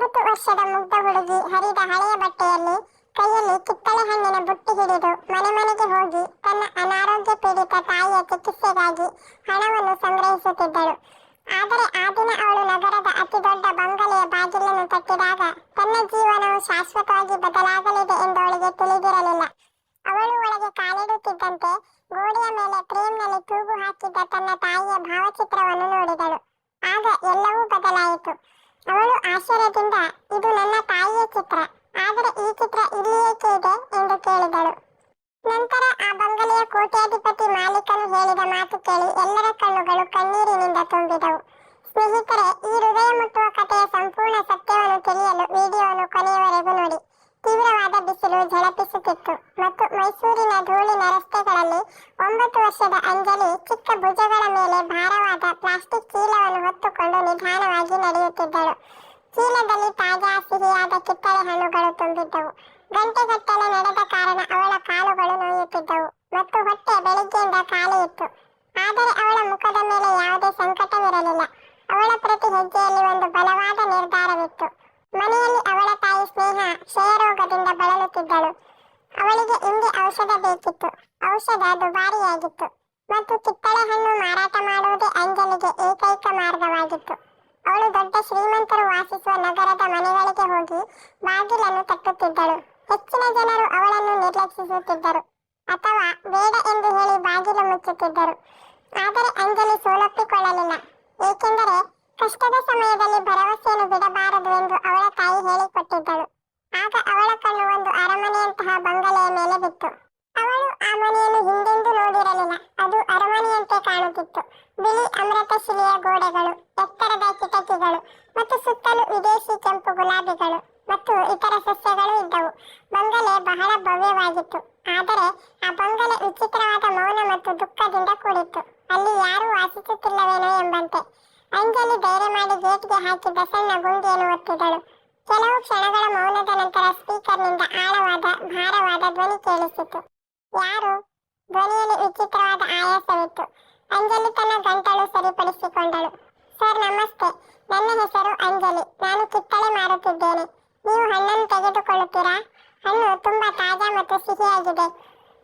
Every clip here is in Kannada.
9 ವರ್ಷದ ಮುಗ್ಧ ಹುಡುಗಿ ಹರಿದ ಹಳೆಯ ಬಟ್ಟೆಯಲ್ಲಿ ಕೈಯಲ್ಲಿ ಕಿತ್ತಳೆ ಹಣ್ಣಿನ ಬುಟ್ಟಿ ಹಿಡಿದು ಮನೆ ಮನೆಗೆ ಹೋಗಿ ತನ್ನ ಅನಾರೋಗ್ಯ ಪೀಡಿತ ತಾಯಿಯ ಚಿಕಿತ್ಸೆಗಾಗಿ ಹಣವನ್ನು ಸಂಗ್ರಹಿಸುತ್ತಿದ್ದಳು. ಆದರೆ ಆ ದಿನ ಅವಳು ನಗರದ ಅತಿ ದೊಡ್ಡ ಬಂಗಲೆಯ ಬಾಗಿಲನ್ನು ತಟ್ಟಿದಾಗ ತನ್ನ ಜೀವನವು ಶಾಶ್ವತವಾಗಿ ಬದಲಾಗಲಿದೆ ಎಂದು ಅವಳಿಗೆ ತಿಳಿದಿರಲಿಲ್ಲ. ಅವಳು ಒಳಗೆ ಕಾಲಿಡುತ್ತಿದ್ದಂತೆ ಗೋಡೆಯ ಮೇಲೆ ಫ್ರೇಮ್ನಲ್ಲಿ ತೂಗು ಹಾಕಿದ್ದ ತನ್ನ ತಾಯಿಯ ಭಾವಚಿತ್ರವನ್ನು ನೋಡಿದಳು. ಆಗ ಎಲ್ಲವೂ ಬದಲಾಯಿತು. ಅವಳು ಆಶ್ಚರ್ಯದಿಂದ, ಇದು ನನ್ನ ತಾಯಿಯ ಚಿತ್ರ, ಆದರೆ ಈ ಚಿತ್ರ ಇಲ್ಲಿ ಏಕೆ ಇದೆ ಎಂದು ಕೇಳಿದಳು. ನಂತರ ಆ ಬಂಗಲೆಯ ಕೋಟ್ಯಾಧಿಪತಿ ಮಾಲೀಕನು ಹೇಳಿದ ಮಾತು ಕೇಳಿ ಎಲ್ಲರ ಕಣ್ಣುಗಳು ಕಣ್ಣೀರಿನಿಂದ ತುಂಬಿದವು. ಸ್ನೇಹಿತರೆ, ಈ ಹೃದಯ ಮುಟ್ಟುವ ಕಥೆಯ ಸಂಪೂರ್ಣ ಸತ್ಯವನ್ನು ತಿಳಿಯಲು ವಿಡಿಯೋವನ್ನು ಕೊನೆಯವರೆಗೂ ನೋಡಿ. ತೀವ್ರವಾದ ಬಿಸಿಲು ಝಳಪಿಸುತ್ತಿತ್ತು ಮತ್ತು ಮೈಸೂರಿನ ಧೂಳಿನ ರಸ್ತೆಗಳಲ್ಲಿ 9 ವರ್ಷದ ಅಂಜಲಿ ಚಿಕ್ಕ ಭುಜಗಳ ಮೇಲೆ ಭಾರವಾದ ಪ್ಲಾಸ್ಟಿಕ್ ಚೀಲವನ್ನು ಹೊತ್ತುಕೊಂಡು ನಿಧಾನವಾಗಿ ನಡೆಯುತ್ತಿದ್ದಳು. ಚೀಲದಲ್ಲಿ ತಾಜಾ ಸಿಹಿಯಾದ ಕಿತ್ತಳೆ ಹಣ್ಣುಗಳು ತುಂಬಿದ್ದವು. ಗಂಟೆಗಟ್ಟಲೆ ನಡೆದ ಕಾರಣ ಅವಳ ಕಾಲುಗಳು ನೋಯುತ್ತಿದ್ದವು ಮತ್ತು ಹೊಟ್ಟೆ ಬೆಳಿಗ್ಗೆಯಿಂದ ಖಾಲಿ ಇತ್ತು. ಆದರೆ ಅವಳ ಮುಖದ ಮೇಲೆ ಯಾವುದೇ ಸಂಕಟವಿರಲಿಲ್ಲ. ಅವಳ ಪ್ರತಿ ಹೆಜ್ಜೆಯಲ್ಲಿ ಒಂದು ಬಲವಾದ ನಿರ್ಧಾರವಿತ್ತು. ಮನೆಯಲ್ಲಿ ಅವಳ ತಾಯಿ ಸ್ನೇಹ ಕ್ಷಯರೋಗದಿಂದ ಬಳಲುತ್ತಿದ್ದಳು. ಅವಳಿಗೆ ಇಂದು ಔಷಧ ಬೇಕಿತ್ತು. ಔಷಧ ದುಬಾರಿಯಾಗಿತ್ತು ಮತ್ತು ಕಿತ್ತಳೆ ಹಣ್ಣು ಮಾರಾಟ ಮಾಡುವುದೇ ಅಂಜಲಿಗೆ ಏಕೈಕ ಮಾರ್ಗವಾಗಿತ್ತು. ಅವಳು ದೊಡ್ಡ ಶ್ರೀಮಂತರು ವಾಸಿಸುವ ನಗರದ ಮನೆಗಳಿಗೆ ಹೋಗಿ ಬಾಗಿಲನ್ನು ತಟ್ಟುತ್ತಿದ್ದಳು. ಹೆಚ್ಚಿನ ಜನರು ಅವಳನ್ನು ನಿರ್ಲಕ್ಷಿಸುತ್ತಿದ್ದರು ಅಥವಾ ಬೇಡ ಎಂದು ಹೇಳಿ ಬಾಗಿಲು ಮುಚ್ಚುತ್ತಿದ್ದರು. ಆದರೆ ಅಂಜಲಿ ಸೋಲೊಪ್ಪಿಕೊಳ್ಳಲಿಲ್ಲ, ಏಕೆಂದರೆ ಕಷ್ಟದ ಸಮಯದಲ್ಲಿ ಭರವಸೆಯನ್ನು ಬಿಡಬಾರದು ಎಂದು ಅವಳ ತಾಯಿ ಹೇಳಿಕೊಟ್ಟಿದ್ದಳು. ಆಗ ಅವಳ ಕಣ್ಣು ಒಂದು ಅರಮನೆಯಂತಹ ಬಂಗಲೆಯ ಮೇಲೆ ಬಿತ್ತು. ಅವಳು ಆ ಮನೆಯನ್ನು ಹಿಂದೆಂದೂ ನೋಡಿರಲಿಲ್ಲ. ಅದು ಅರಮನೆಯಂತೆ ಕಾಣುತ್ತಿತ್ತು. ಬಿಳಿ ಅಮೃತಶಿಲೆಯ ಗೋಡೆಗಳು, ಎತ್ತರದ ಕಿಟಕಿಗಳು ಮತ್ತು ಸುತ್ತಲೂ ವಿದೇಶಿ ಕೆಂಪು ಗುಲಾಬಿಗಳು ಮತ್ತು ಇತರ ಸಸ್ಯಗಳು ಇದ್ದವು. ಬಂಗಲೆ ಬಹಳ ಭವ್ಯವಾಗಿತ್ತು, ಆದರೆ ಆ ಬಂಗಲೆ ವಿಚಿತ್ರವಾದ ಮೌನ ಮತ್ತು ದುಃಖದಿಂದ ಕೂಡಿತ್ತು. ಅಲ್ಲಿ ಯಾರೂ ವಾಸಿಸುತ್ತಿಲ್ಲವೇನೋ ಎಂಬಂತೆ. ಅಂಜಲಿ ಧೈರ್ಯ ಮಾಡಿ ಗೇಟ್ಗೆ ಹಾಕಿದ್ದ ಸಣ್ಣ ಗುಂಡಿಯನ್ನು ಒತ್ತಿದಳು. ಕೆಲವು ಕ್ಷಣಗಳ ಮೌನದ ನಂತರ ಸ್ಪೀಕರ್ನಿಂದ ಆಳವಾದ ಭಾರವಾದ ಧ್ವನಿ ಕೇಳಿಸಿತು. ಯಾರು? ಧ್ವನಿಯಲ್ಲಿ ವಿಚಿತ್ರವಾದ ಆಯಾಸವಿತ್ತು. ಅಂಜಲಿ ತನ್ನ ಗಂಟಲು ಸರಿಪಡಿಸಿಕೊಂಡಳು. ಸರ್, ನಮಸ್ತೆ. ನನ್ನ ಹೆಸರು ಅಂಜಲಿ. ನಾನು ಕಿತ್ತಳೆ ಮಾರುತ್ತಿದ್ದೇನೆ. ನೀವು ಹಣ್ಣನ್ನು ತೆಗೆದುಕೊಳ್ಳುತ್ತೀರಾ? ಹಣ್ಣು ತುಂಬಾ ತಾಜಾ ಮತ್ತು ಸಿಹಿಯಾಗಿದೆ.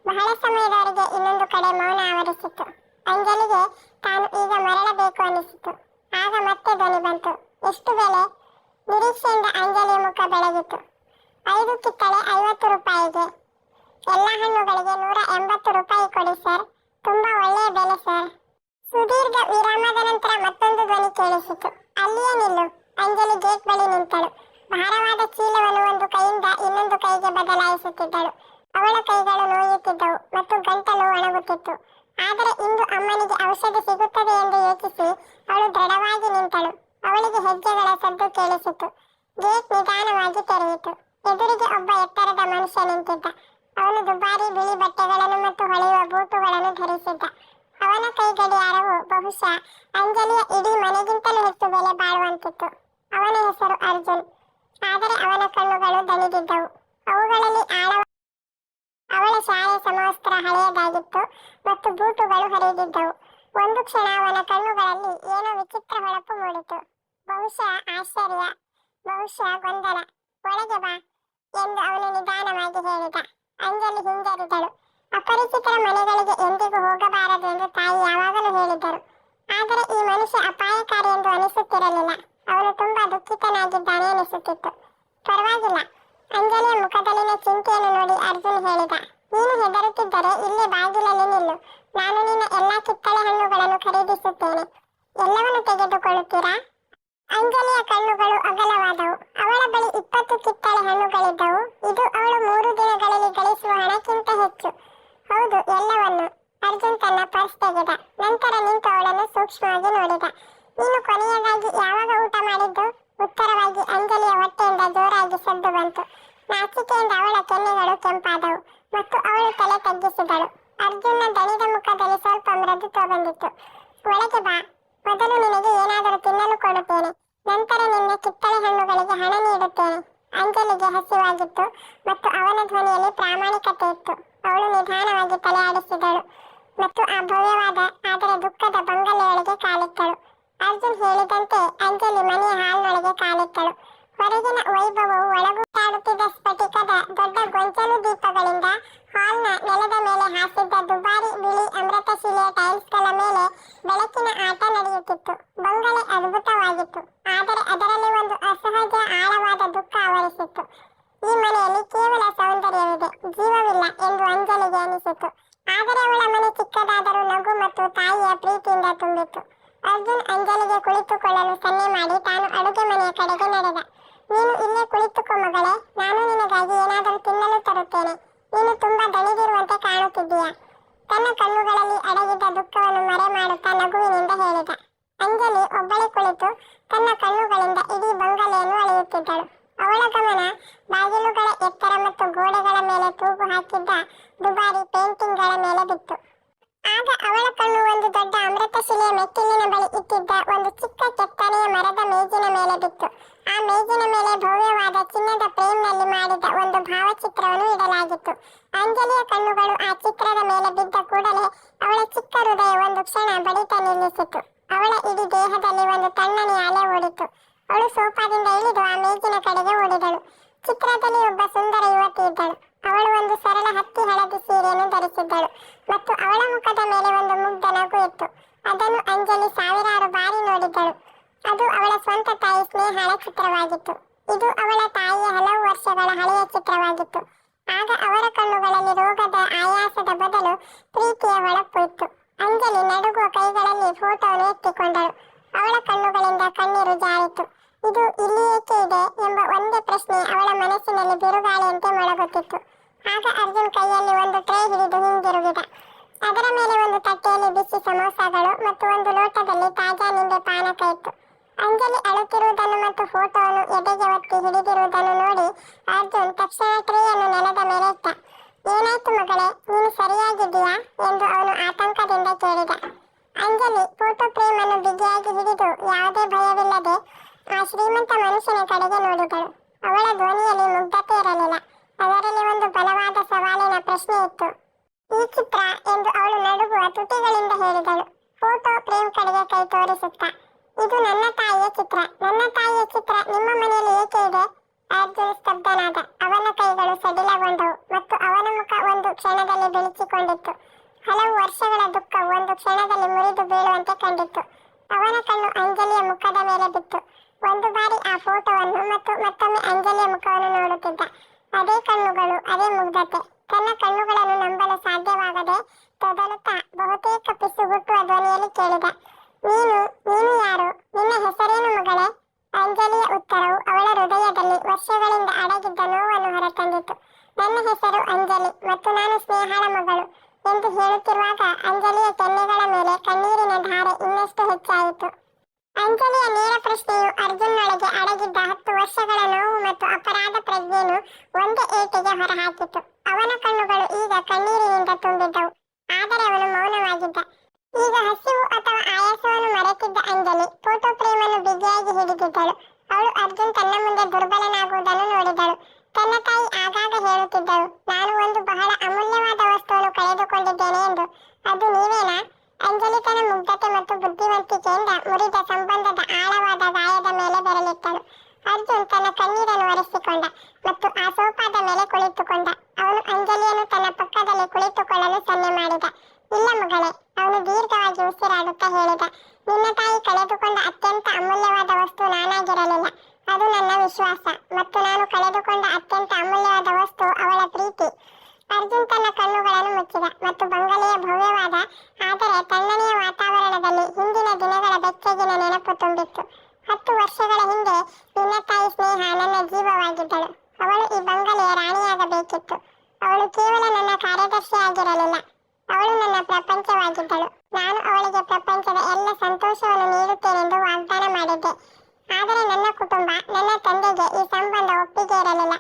ಬಹಳ ಸಮಯದವರೆಗೆ ಇನ್ನೊಂದು ಕಡೆ ಮೌನ ಆವರಿಸಿತ್ತು. ಅಂಜಲಿಗೆ ತಾನು ಈಗ ಮರಳಬೇಕು ಅನಿಸಿತು. ಆಗ ಮತ್ತೆ ಧ್ವನಿ ಬಂತು. ಎಷ್ಟು ಬೆಲೆ? ನಿರೀಕ್ಷೆಯಿಂದ ಅಂಜಲಿಯ ಮುಖ ಬೆಳಗಿತು. 5 ಕಿತ್ತಳೆ 50 ರೂಪಾಯಿಗೆ. ಎಲ್ಲ ಹಣ್ಣುಗಳಿಗೆ 180 ರೂಪಾಯಿ ಕೊಡಿ ಸರ್. ತುಂಬಾ ಒಳ್ಳೆಯ ಬೆಲೆ ಸರ್. ಸುದೀರ್ಘ ವಿರಾಮದ ನಂತರ ಮತ್ತೊಂದು ಧ್ವನಿ ಕೇಳಿಸಿತು. ಅಲ್ಲಿಯೇ ನಿಲ್ಲು. ಅಂಜಲಿ ಗೇಟ್ ಬಳಿ ನಿಂತಳು. ಭಾರವಾದ ಚೀಲವನ್ನು ಒಂದು ಕೈಯಿಂದ ಇನ್ನೊಂದು ಕೈಗೆ ಬದಲಾಯಿಸುತ್ತಿದ್ದಳು. ಅವಳ ಕೈಗಳು ನೋಯುತ್ತಿದ್ದವು ಮತ್ತು ಗಂಟಲು ಒಣಗುತ್ತಿತ್ತು. ಆದರೆ ಇಂದು ಅಮ್ಮನಿಗೆ ಔಷಧ ಸಿಗುತ್ತದೆ ಎಂದು ಯೋಚಿಸಿ ಅವಳು ದೃಢವಾಗಿ ನಿಂತಳು. ಅವಳಿಗೆ ಹೆಜ್ಜೆಗಳ ಸದ್ದು ಕೇಳಿಸಿತು. ಗೇಟ್ ನಿಧಾನವಾಗಿ ತೆರೆಯಿತು. ಎದುರಿಗೆ ಒಬ್ಬ ಎತ್ತರದ ಮನುಷ್ಯ ನಿಂತಿದ್ದ. ಅವನು ದುಬಾರಿ ಬಿಳಿ ಬಟ್ಟೆಗಳನ್ನು ಮತ್ತು ಹೊಳೆಯುವ ಬೂಟುಗಳನ್ನು ಧರಿಸಿದ್ದ. ಅವನ ಕೈ ಗಡಿಯಾರವು ಬಹುಶಃ ಅಂಜಲಿಯ ಇಡೀ ಮನೆಗಿಂತಲೂ ಹೆಚ್ಚು ಬೆಲೆ ಬಾಳುವಂತಿತ್ತು. ಅವನ ಹೆಸರು ಅರ್ಜುನ್. ಆದರೆ ಅವನ ಕಣ್ಣುಗಳು ದಣಿದಿದ್ದವು. ಅವುಗಳಲ್ಲಿ ಅವಳ ಶಾಲೆಯ ಸಮವಸ್ತ್ರ ಹಳೆಯದಾಗಿತ್ತು ಮತ್ತು ಬೂಟುಗಳು ಹರಿದಿದ್ದವು. ಒಂದು ಕ್ಷಣ ಅವನ ಕಣ್ಣುಗಳಲ್ಲಿ ಏನೋ ವಿಚಿತ್ರ ಹೊಳಪು ಮೂಡಿತು. ಬಹುಶಃ ಆಶ್ಚರ್ಯ, ಬಹುಶಃ ಗೊಂದಲ. ಒಳಗೆ ಬಾ ಎಂದು ಅವನು ನಿಧಾನವಾಗಿ ಹೇಳಿದ. ಅಂಜಲಿ ಹಿಂಜರಿದಳು. ಅಪರಿಚಿತರ ಮನೆಗಳಿಗೆ ಎಂದಿಗೂ ಹೋಗಬಾರದು ಎಂದು ತಾಯಿ ಯಾವಾಗಲೂ ಹೇಳಿದ್ದರು. ಆದರೆ ಈ ಮನುಷ್ಯ ಅಪಾಯಕಾರಿ ಎಂದು ಅನಿಸುತ್ತಿರಲಿಲ್ಲ. ಅವನು ತುಂಬಾ ದುಃಖಿತನಾಗಿದ್ದಾನೆ ಅನಿಸುತ್ತಿತ್ತು. ಪರವಾಗಿಲ್ಲ. ಅಂಜಲಿಯ ಮುಖದಲ್ಲಿನ ಚಿಂತೆಯನ್ನು ನೋಡಿ ಅರ್ಜುನ್ ಹೇಳಿದ. ನೀನು ಹೆದರುತ್ತಿದ್ದರೆ ಇಲ್ಲೇ ಬಾಗಿಲಲ್ಲಿ ನಿಲ್ಲು. ನಾನು ನಿನ್ನ ಎಲ್ಲಾ ಕಿತ್ತಳೆ ಹಣ್ಣುಗಳನ್ನು ಖರೀದಿಸುತ್ತೇನೆ. ಎಲ್ಲವನ್ನು ತೆಗೆದುಕೊಳ್ಳುತ್ತೀರಾ? ಅಂಜಲಿಯ ಕಣ್ಣುಗಳು ಅಗಲವಾದವು. ಅವಳ ಬಳಿ 20 ಕಿತ್ತಳೆ ಹಣ್ಣುಗಳಿದ್ದವು. ಇದು ಅವಳು 3 ದಿನಗಳಲ್ಲಿ ಗಳಿಸುವ ಹಣಕ್ಕಿಂತ ಹೆಚ್ಚು. ಹೌದು, ಎಲ್ಲವನ್ನು. ಅರ್ಜುನ್ ತನ್ನ ಪರ್ಸ್ ತೆಗೆದ. ನಂತರ ನಿಂತು ಅವಳನ್ನು ಸೂಕ್ಷ್ಮವಾಗಿ ನೋಡಿದ. ನೀನು ಕೊನೆಯದಾಗಿ ಯಾವಾಗ ಊಟ ಮಾಡಿದ್ದು? ಉತ್ತರವಾಗಿ ಅಂಜಲಿಯ ಹೊಟ್ಟೆಯಿಂದ ಜೋರಾಗಿ ಸದ್ದು ಬಂತು. ನಾಚಿಕೆಯಿಂದ ಅವಳ ಕೆನ್ನೆಗಳು ಕೆಂಪಾದವು ಮತ್ತು ಅವಳು ತಲೆ ತಗ್ಗಿಸಿದಳು. ಅರ್ಜುನ್ನ ದಣಿದ ಮುಖದಲ್ಲಿ ಸ್ವಲ್ಪ ಮೃದುತ್ವ ಬಂದಿತ್ತು. ಒಳಗೆ ಬಾ. ಮೊದಲು ನಿನಗೆ ಏನಾದರೂ ತಿನ್ನಲು ಕೊಡುತ್ತೇನೆ. ನಂತರ ನಿನ್ನ ಕಿತ್ತಳೆ ಹಣ್ಣುಗಳಿಗೆ ಹಣ ನೀಡುತ್ತೇನೆ. ಅಂಜಲಿಗೆ ಹಸಿವಾಗಿತ್ತು ಮತ್ತು ಅವನ ಧ್ವನಿಯಲ್ಲಿ ಪ್ರಾಮಾಣಿಕತೆ ಇತ್ತು. ಅವಳು ನಿಧಾನವಾಗಿ ತಲೆ ಆಡಿಸಿದಳು ಮತ್ತು ಆ ಭವ್ಯವಾದ ಆದರೆ ದುಃಖದ ಬಂಗಲೆಯೊಳಗೆ ಕಾಲಿಟ್ಟಳು. ಅರ್ಜುನ್ ಹೇಳಿದಂತೆ ಅಂಜಲಿ ಮನೆಯ ಹಾಲ್ನೊಳಗೆ ಕಾಲಿಟ್ಟಳು. ಹೊರಗಿನ ವೈಭವವು ಒಳಗುತ್ತಾಡುತ್ತಿದ್ದ ಸ್ಫಟಿಕದ ದೊಡ್ಡ ಗೊಂಚಲು ದೀಪಗಳಿಂದ ಹಾಲ್ನ ನೆಲದ ಮೇಲೆ ಹಾಸಿದ್ದ ದುಬಾರಿ ಬಿಳಿ ಅಮೃತಶಿಲೆಯ ಟೈಲ್ಸ್ಗಳ ಮೇಲೆ ಬೆಳಕಿನ ಆಟ ನಡೆಯುತ್ತಿತ್ತು. ಬಂಗಲೆ ಅದ್ಭುತವಾಗಿತ್ತು, ಆದರೆ ಅದರಲ್ಲಿ ಒಂದು ಅಸಹಜ ಆಳವಾದ ದುಃಖ ಆವರಿಸಿತ್ತು. ಈ ಮನೆಯಲ್ಲಿ ಕೇವಲ ಸೌಂದರ್ಯವಿದೆ, ಜೀವವಿಲ್ಲ ಎಂದು ಅಂಜಲಿಗೆ ಅನಿಸಿತು. ಆದರೆ ಅವಳ ಮನೆ ಚಿಕ್ಕದಾದರೂ ನಗು ಮತ್ತು ತಾಯಿಯ ಪ್ರೀತಿಯಿಂದ ತುಂಬಿತ್ತು. ಅರ್ಜುನ್ ಅಂಜಲಿಗೆ ಕುಳಿತುಕೊಳ್ಳಲು ಸನ್ನೆ ಮಾಡಿ ತಾನು ಅಡುಗೆ ಮನೆಯ ಕಡೆಗೆ ನಡೆದ. ನೀನು ಇಲ್ಲೇ ಕುಳಿತುಕೋ ಮಗಳೇ, ನಾನು ನಿನಗಾಗಿ ಏನಾದರೂ ತಿನ್ನಲು ತರುತ್ತೇನೆ. ನೀನು ತುಂಬಾ ದಣಿದಿರುವಂತೆ ಕಾಣುತ್ತಿದ್ದೀಯಾ? ತನ್ನ ಕಣ್ಣುಗಳಲ್ಲಿ ಅಡಗಿದ್ದ ದುಃಖವನ್ನು ಮರೆ ಮಾಡುತ್ತಾ ನಗುವಿನಿಂದ ಹೇಳಿದ. ಅಂಜಲಿ ಒಬ್ಬಳೇ ಕುಳಿತು ತನ್ನ ಕಣ್ಣುಗಳಿಂದ ಇಡೀ ಬಂಗಲೆಯನ್ನು ಅಳೆಯುತ್ತಿದ್ದಳು. ಅವಳ ಗಮನ ಬಾಗಿಲುಗಳ ಎತ್ತರ ಮತ್ತು ಗೋಡೆಗಳ ಮೇಲೆ ತೂಗು ಹಾಕಿದ್ದ ದುಬಾರಿ ಪೇಂಟಿಂಗ್ಗಳ ಮೇಲೆ ಬಿತ್ತು. ಆಗ ಅವಳ ಕಣ್ಣು ಒಂದು ದೊಡ್ಡ ಅಮೃತಶಿಲೆಯ ಮೆಟ್ಟಿಲಿನ ಬಳಿ ಇಟ್ಟಿದ್ದ ಒಂದು ಚಿಕ್ಕ ಕೆತ್ತನೆಯ ಮರದ ಮೇಜಿನ ಮೇಲೆ ಬಿತ್ತು. ಆ ಮೇಜಿನ ಮೇಲೆ ಭವ್ಯವಾದ ಚಿನ್ನದ ಫ್ರೇಮ್ನಲ್ಲಿ ಮಾಡಿದ ಒಂದು ಭಾವಚಿತ್ರವನ್ನು ಇಡಲಾಗಿತ್ತು. ಅಂಜಲಿಯ ಕಣ್ಣುಗಳು ಆ ಚಿತ್ರದ ಮೇಲೆ ಬಿದ್ದ ಕೂಡಲೇ ಅವಳ ಚಿಕ್ಕ ಹೃದಯ ಒಂದು ಕ್ಷಣ ಬಡಿತ ನಿಲ್ಲಿಸಿತು. ಅವಳ ಇಡೀ ದೇಹದಲ್ಲಿ ಒಂದು ತಣ್ಣನೆಯ ಅಲೆ ಓಡಿತು. ಅವಳು ಸೋಫಾದಿಂದ ಇಳಿದು ಆ ಮೇಜಿನ ಕಡೆಗೆ ಓಡಿದಳು. ಚಿತ್ರದಲ್ಲಿ ಒಬ್ಬ ಸುಂದರ ಯುವತಿ ಇದ್ದಳು. ಅವಳು ಒಂದು ಸರಳ ಹತ್ತಿ ಹಳದಿ ಸೀರೆಯನ್ನು ಧರಿಸಿದ್ದಳು ಮತ್ತು ಅವಳ ಮುಖದ ಮೇಲೆ ಒಂದು ಮುಗ್ಧ ನಗು ಇತ್ತು. ಅದನ್ನು ಅಂಜಲಿ ಸಾವಿರಾರು ಬಾರಿ ನೋಡಿದ್ದಳು. ಅದು ಅವಳ ಸ್ವಂತ ತಾಯಿ ಸ್ನೇಹಳ ಚಿತ್ರವಾಗಿತ್ತು. ಇದು ಅವಳ ತಾಯಿಯ ಹಲವು ವರ್ಷಗಳ ಹಳೆಯ ಚಿತ್ರವಾಗಿತ್ತು. ಆಗ ಅವರ ಕಣ್ಣುಗಳಲ್ಲಿ ರೋಗದ ಆಯಾಸದ ಬದಲು ಪ್ರೀತಿಯ ಹೊಳಪು ಇತ್ತು. ಅಂಜಲಿ ನಡುಗುವ ಕೈಗಳಲ್ಲಿ ಫೋಟೋವನ್ನು ಎತ್ತಿಕೊಂಡಳು. ಅವಳ ಕಣ್ಣುಗಳಿಂದ ಕಣ್ಣೀರು ಜಾರಿತು. ಇದು ಇಲ್ಲಿ ಏಕೆ ಇದೆ ಎಂಬ ಒಂದೇ ಪ್ರಶ್ನೆ ಅವಳ ಮನಸ್ಸಿನಲ್ಲಿ ಬಿರುಗಾಳಿಯಂತೆ ಮೊಳಗುತ್ತಿತ್ತು. ಆಗ ಅರ್ಜುನ್ ಕೈಯಲ್ಲಿ ಒಂದು ಟ್ರೇ ಹಿಡಿದು ಹಿಂದಿರುಗಿದ. ಅದರ ಮೇಲೆ ಒಂದು ತಟ್ಟೆಯಲ್ಲಿ ಬಿಸಿ ಸಮೋಸಾಗಳು ಮತ್ತು ಒಂದು ಲೋಟದಲ್ಲಿ ತಾಜಾ ನಿಂಬೆ ಪಾನಕ ಇತ್ತು. ಅಂಜಲಿ ಅಳುತ್ತಿರುವುದನ್ನು ಮತ್ತು ಫೋಟೋವನ್ನು ಎದೆಗೆ ಒತ್ತಿ ಹಿಡಿದಿರುವುದನ್ನು ನೋಡಿ ಅರ್ಜುನ್ ತಕ್ಷಣ ಟ್ರೇಯನ್ನು ನೆಲದ ಮೇಲೆ ಇಟ್ಟ. ಏನಾಯ್ತು ಮಗಳೇ, ನೀನು ಸರಿಯಾಗಿದ್ದೀಯಾ ಎಂದು ಅವನು ಆತಂಕದಿಂದ ಕೇಳಿದ. ಅಂಜಲಿ ಫೋಟೋ ಫ್ರೇಮ್ ಅನ್ನು ಬಿಗಿಯಾಗಿ ಹಿಡಿದು ಯಾವುದೇ ಭಯವಿಲ್ಲದೆ ಆ ಶ್ರೀಮಂತ ಮನುಷ್ಯನ ಕಡೆಗೆ ನೋಡಿದಳು. ಅವಳ ಧ್ವನಿಯಲ್ಲಿ ಮುಗ್ಧತೆ ಇರಲಿಲ್ಲ, ಅದರಲ್ಲಿ ಒಂದು ಬಲವಾದ ಸವಾಲಿನ ಪ್ರಶ್ನೆ ಇತ್ತು. ಈ ಚಿತ್ರ ಎಂದು ಅವಳು ನಡುಗುವ ತುಟಿಗಳಿಂದ ಹೇಳಿದಳು, ಫೋಟೋ ಫ್ರೇಮ್ ಕಡೆಗೆ ಕೈ ತೋರಿಸುತ್ತಾ. ಇದು ನನ್ನ ತಾಯಿಯ ಚಿತ್ರ. ನನ್ನ ತಾಯಿಯ ಚಿತ್ರ ನಿಮ್ಮ ಮನೆಯಲ್ಲಿ ಏಕೆ ಇದೆ? ಅರ್ಜುನ್ ಸ್ತಬ್ಧನಾದ. ಅವನ ಕೈಗಳು ಸಡಿಲಗೊಂಡವು ಮತ್ತು ಅವನ ಮುಖ ಒಂದು ಕ್ಷಣದಲ್ಲಿ ಬಿಳಿಚಿಕೊಂಡಿತ್ತು. ಹಲವು ವರ್ಷಗಳ ದುಃಖವು ಒಂದು ಕ್ಷಣದಲ್ಲಿ ಮುರಿದು ಬೀಳುವಂತೆ ಕಂಡಿತ್ತು. ಅವನ ಕಣ್ಣು ಅಂಜಲಿಯ ಮುಖದ ಮೇಲೆ ಬಿತ್ತು. ಒಂದು ಬಾರಿ ಆ ಫೋಟೋವನ್ನು ಮತ್ತು ಮತ್ತೊಮ್ಮೆ ಅಂಜಲಿಯ ಮುಖವನ್ನು ನೋಡುತ್ತಿದ್ದ. ಅದೇ ಕಣ್ಣುಗಳು, ಅದೇ ಮುಗ್ಧತೆ. ತನ್ನ ಕಣ್ಣುಗಳನ್ನು ನಂಬಲು ಸಾಧ್ಯವಾಗದೆ ತೊದಲುತ್ತಾ ಬಹುತೇಕ ಪಿಸುಗುಟ್ಟುವ ಧ್ವನಿಯಲ್ಲಿ ಕೇಳಿದ, ನೀನು ಯಾರು? ನಿನ್ನ ಹೆಸರೇನು ಮಗಳೇ? ಅಂಜಲಿಯ ಉತ್ತರವು ಅವಳ ಹೃದಯದಲ್ಲಿ ವರ್ಷಗಳಿಂದ ಅಡಗಿದ್ದ ನೋವನ್ನು ಹೊರತಂದಿತು. ನನ್ನ ಹೆಸರು ಅಂಜಲಿ ಮತ್ತು ನಾನು ಸ್ನೇಹಳ ಮಗಳು ಎಂದು ಹೇಳುತ್ತಿರುವಾಗ ಅಂಜಲಿಯ ಕೆನ್ನೆಗಳ ಮೇಲೆ ಕಣ್ಣೀರಿನ ಧಾರೆ ಇನ್ನಷ್ಟು ಹೆಚ್ಚಾಯಿತು. ಅಂಜಲಿಯ ನೇರ ಪ್ರಶ್ನೆಯು ಅರ್ಜುನ್ನೊಳಗೆ ಅಡಗಿದ್ದ 10 ವರ್ಷಗಳ ನೋವು ಮತ್ತು ಅಪರಾಧ ಪ್ರಜ್ಞೆಯನ್ನು ಒಂದೇ ಏಟಿಗೆ ಹೊರಹಾಕಿತು. ಅವನ ಕಣ್ಣುಗಳು ಈಗ ಕಣ್ಣೀರಿನಿಂದ ತುಂಬಿದ್ದವು, ಆದರೆ ಅವನು ಮೌನವಾಗಿದ್ದ. ಈಗ ಹಸಿವು ಅಥವಾ ಆಯಾಸವನ್ನು ಮರೆತಿದ್ದ ಅಂಜಲಿ ಫೋಟೋ ಫ್ರೇಮ್ ಅನ್ನು ಬಿಗಿಯಾಗಿ ಹಿಡಿದಿದ್ದಳು. ಅವಳು ಅರ್ಜುನ್ ತನ್ನ ಮುಂದೆ ದುರ್ಬಲನಾಗುವುದನ್ನು ನೋಡಿದಳು. ತನ್ನ ತಾಯಿ ಆಗಾಗ ಹೇಳುತ್ತಿದ್ದಳು, ನಾನು ಒಂದು ಬಹಳ ಅಮೂಲ್ಯವಾದ ವಸ್ತುವನ್ನು ಕಳೆದುಕೊಂಡಿದ್ದೇನೆ ಎಂದು. ಅದು ನೀವೇನಾ? ಅಂಜಲಿ ತನ್ನ ಮುಗ್ಧತೆ ಮತ್ತು ಬುದ್ಧಿವಂತಿಕೆಯಿಂದ ಮುರಿದ ಸಂಬಂಧದ ಆಳವಾದ ಗಾಯದ ಮೇಲೆ ಬೆರಳಿಟ್ಟಳು. ಅರ್ಜುನ್ ತನ್ನ ಕಣ್ಣೀರನ್ನು ಒರೆಸಿಕೊಂಡ ಮತ್ತು ಆ ಸೋಫಾದ ಮೇಲೆ ಕುಳಿತುಕೊಂಡ. ಅವನು ಅಂಜಲಿಯನ್ನು ತನ್ನ ಪಕ್ಕದಲ್ಲಿ ಕುಳಿತುಕೊಳ್ಳಲು ಸನ್ನೆ ಮಾಡಿದ. ಇಲ್ಲ ಮಗಳೇ, ಅವನು ದೀರ್ಘವಾಗಿ ಉಸಿರಾಡುತ್ತಾ ಹೇಳಿದ, ನಿನ್ನ ತಾಯಿ ಕಳೆದುಕೊಂಡ ಅತ್ಯಂತ ಅಮೂಲ್ಯವಾದ ವಸ್ತು ನಾನಾಗಿರಲಿಲ್ಲ, ಅದು ನನ್ನ ವಿಶ್ವಾಸ. ಮತ್ತು ನಾನು ಕಳೆದುಕೊಂಡ ಅತ್ಯಂತ ಅಮೂಲ್ಯವಾದ ವಸ್ತು ಅವಳ ಪ್ರೀತಿ. ಅರ್ಜುನ್ ತನ್ನ ಕಣ್ಣುಗಳನ್ನು ಮುಚ್ಚಿದ ಮತ್ತು ಬಂಗಲೆಯ ಭವ್ಯವಾದ ಆದರೆ ತಣ್ಣನೆಯ ವಾತಾವರಣದಲ್ಲಿ ಹಿಂದಿನ ದಿನಗಳ ಬೆಚ್ಚಗಿನ ನೆನಪು ತುಂಬಿತ್ತು. 10 ವರ್ಷಗಳ ಹಿಂದೆ ನಿನ್ನ ತಾಯಿ ಸ್ನೇಹ ನನ್ನ ಜೀವವಾಗಿದ್ದಳು. ಅವಳು ಈ ಬಂಗಲೆಯ ರಾಣಿಯಾಗಬೇಕಿತ್ತು. ಅವಳು ಕೇವಲ ನನ್ನ ಕಾರ್ಯದರ್ಶಿಯಾಗಿರಲಿಲ್ಲ, ಅವಳು ನನ್ನ ಪ್ರಪಂಚವಾಗಿದ್ದಳು. ನಾನು ಅವಳಿಗೆ ಪ್ರಪಂಚದ ಎಲ್ಲ ಸಂತೋಷವನ್ನು ನೀಡುತ್ತೇನೆಂದು ವಾಗ್ದಾನ ಮಾಡಿದ್ದೆ. ಆದರೆ ನನ್ನ ಕುಟುಂಬ, ನನ್ನ ತಂದೆಗೆ ಈ ಸಂಬಂಧ ಒಪ್ಪಿಗೆ ಇರಲಿಲ್ಲ.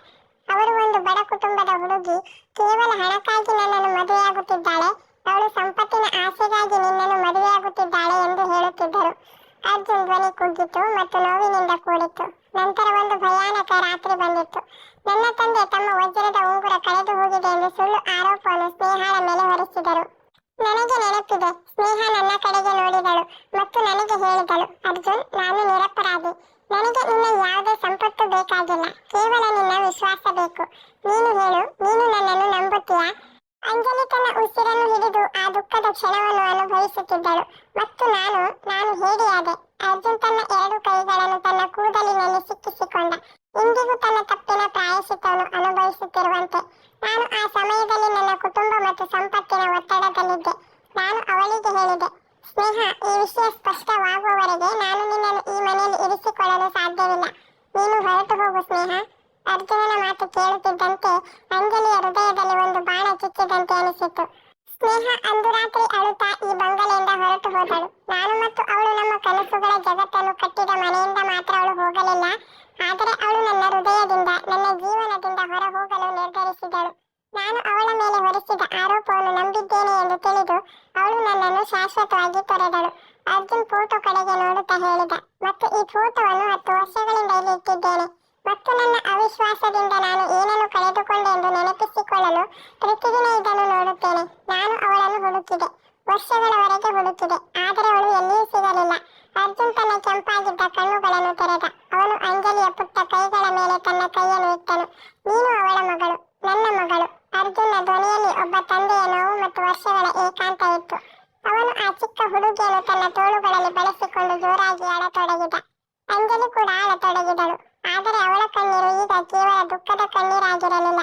ಅವರು ಒಂದು ಬಡ ಕುಟುಂಬದ ಹುಡುಗಿ, ಕೇವಲ ಹಣಕ್ಕಾಗಿ ನನ್ನನ್ನು ಮದುವೆಯಾಗುತ್ತಿದ್ದಾಳೆ, ಅವಳು ಸಂಪತ್ತಿನ ಆಸೆಗಾಗಿ ನಿನ್ನನ್ನು ಮದುವೆಯಾಗುತ್ತಿದ್ದಾಳೆ ಎಂದು ಹೇಳುತ್ತಿದ್ದರು. ಅರ್ಜುನ್ ಧ್ವನಿ ಕುಗ್ಗಿತು ಮತ್ತು ನೋವಿನಿಂದ ಕೂಡಿತ್ತು. ನಂತರ ಒಂದು ಭಯಾನಕ ರಾತ್ರಿ ಬಂದಿತ್ತು. ನನ್ನ ತಂದೆ ತಮ್ಮ ವಜ್ರದ ಉಂಗುರ ಕಳೆದು ಹೋಗಿದೆ ಎಂದು ಸುಳ್ಳು ಆರೋಪವನ್ನು ಸ್ನೇಹಳ ಮೇಲೆ ಹೊರಿಸಿದರು. ನನಗೆ ನೆನಪಿದೆ, ಸ್ನೇಹ ನನ್ನ ಕಡೆಗೆ ನೋಡಿದಳು ಮತ್ತು ನನಗೆ ಹೇಳಿದಳು, ಅರ್ಜುನ್, ನಾನು ನಿರಪರಾಧಿ. ನನಗೆ ನಿನ್ನ ಯಾವುದೇ ಸಂಪತ್ತು ಬೇಕಾಗಿಲ್ಲ. ಬಯಸುತ್ತಿದ್ದಳು. ಮತ್ತು ನಾನು ಹೇಡಿಯಾದೆ. ಅರ್ಜುನ್ ತನ್ನ 2 ಕೈಗಳನ್ನು ತನ್ನ ಕೂದಲಿನಲ್ಲಿ ಸಿಕ್ಕಿಸಿಕೊಂಡ. ಇಂದಿಗೂ ತನ್ನ ತಪ್ಪಿನ ಪ್ರಾಯಶ್ಚಿತ್ತವನ್ನು ಅನುಭವಿಸುತ್ತಿರುವಂತೆ. ನಾನು ಆ ಸಮಯದಲ್ಲಿ ನನ್ನ ಕುಟುಂಬ ಮತ್ತು ಸಂಪತ್ತಿನ ಒತ್ತಡದಲ್ಲಿದ್ದೆ. ನಾನು ಅವಳಿಗೆ ಹೇಳಿದೆ, ಸ್ನೇಹ, ಈ ವಿಷಯ ಸ್ಪಷ್ಟವಾಗುವವರೆಗೆ ನಾನು ನಿನ್ನನ್ನು ಈ ಮನೆಯಲ್ಲಿ ಇರಿಸಿಕೊಳ್ಳಲು ಸಾಧ್ಯವಿಲ್ಲ. ನೀನು ಹೊರಟು ಹೋಗು ಸ್ನೇಹ. ಅರ್ಜುನನ ಮಾತು ಕೇಳುತ್ತಿದ್ದಂತೆ ಅಂಜಲಿಯ ಹೃದಯದಲ್ಲಿ ಒಂದು ಬಾಣ ಚುಚ್ಚಿದಂತೆ ಅನಿಸಿತು. ಸ್ನೇಹ ಅಂದು ರಾತ್ರಿ ಅಳುತ್ತಾ ಈ ಬಂಗಲೆಯಿಂದ ಹೊರಟು ಹೋದಳು. ನಾನು ಮತ್ತು ಅವಳು ನಮ್ಮ ಕನಸುಗಳ ಜಗತ್ತನ್ನು ಕಟ್ಟಿದ ಮನೆಯಿಂದ ಮಾತ್ರ ಅವಳು ಹೋಗಲಿಲ್ಲ, ಆದರೆ ಅವಳು ನನ್ನ ಹೃದಯದಿಂದ, ನನ್ನ ಜೀವನದಿಂದ ಹೊರ ಹೋಗಲು ನಿರ್ಧರಿಸಿದಳು. ನಾನು ಅವಳ ಮೇಲೆ ಹೊರಿಸಿದ ಆರೋಪವನ್ನು ನಂಬಿದ್ದೇನೆ ಎಂದು ತಿಳಿದು ಅವಳು ನನ್ನನ್ನು ಶಾಶ್ವತವಾಗಿ ತೊರೆದಳು. ಅರ್ಜುನ್ ಫೋಟೋ ಕಡೆಗೆ ನೋಡುತ್ತಾ ಹೇಳಿದ, ಮತ್ತು ಈ ಫೋಟೋವನ್ನು 10 ವರ್ಷಗಳಿಂದ ಇಲ್ಲಿ ಇಟ್ಟಿದ್ದೇನೆ. ಮತ್ತು ನನ್ನ ಅವಿಶ್ವಾಸದಿಂದ ನಾನು ಏನನ್ನು ಕಳೆದುಕೊಂಡೆ ಎಂದು ನೆನಪಿಸಿಕೊಳ್ಳಲು ಪ್ರತಿದಿನ ಇದನ್ನು ನೋಡುತ್ತೇನೆ. ನಾನು ಅವಳನ್ನು ಹುಡುಕಿದೆ, ವರ್ಷಗಳವರೆಗೆ ಹುಡುಕಿದೆ, ಆದರೆ ಅವಳು ಎಲ್ಲಿಯೂ ಸಿಗಲಿಲ್ಲ. ಅರ್ಜುನ್ ತನ್ನ ಕೆಂಪಾಗಿದ್ದ ಕಣ್ಣುಗಳನ್ನು ತೆರೆದ. ಅವನು ಅಂಜಲಿಯ ಪುಟ್ಟ ಕೈಗಳ ಮೇಲೆ ತನ್ನ ಕೈಯನ್ನು ಇಟ್ಟನು. ನೀನು ಅವಳ ಮಗಳು, ನನ್ನ ಮಗಳು. ಅರ್ಜುನ್ನ ಧ್ವನಿಯಲ್ಲಿ ಒಬ್ಬ ತಂದೆಯ ನೋವು ಮತ್ತು ವರ್ಷಗಳ ಏಕಾಂತ ಇತ್ತು. ಅವನು ಆ ಚಿಕ್ಕ ಹುಡುಗಿಯನ್ನು ತನ್ನ ತೋಳುಗಳಲ್ಲಿ ಬಳಸಿಕೊಂಡು ಜೋರಾಗಿ ಅಳತೊಡಗಿದ. ಅಂಜಲಿ ಕೂಡ ಅಳತೊಡಗಿದಳು. ಆದರೆ ಅವಳ ಕಣ್ಣೀರು ಈಗ ಕೇವಲ ದುಃಖದ ಕಣ್ಣೀರಾಗಿರಲಿಲ್ಲ.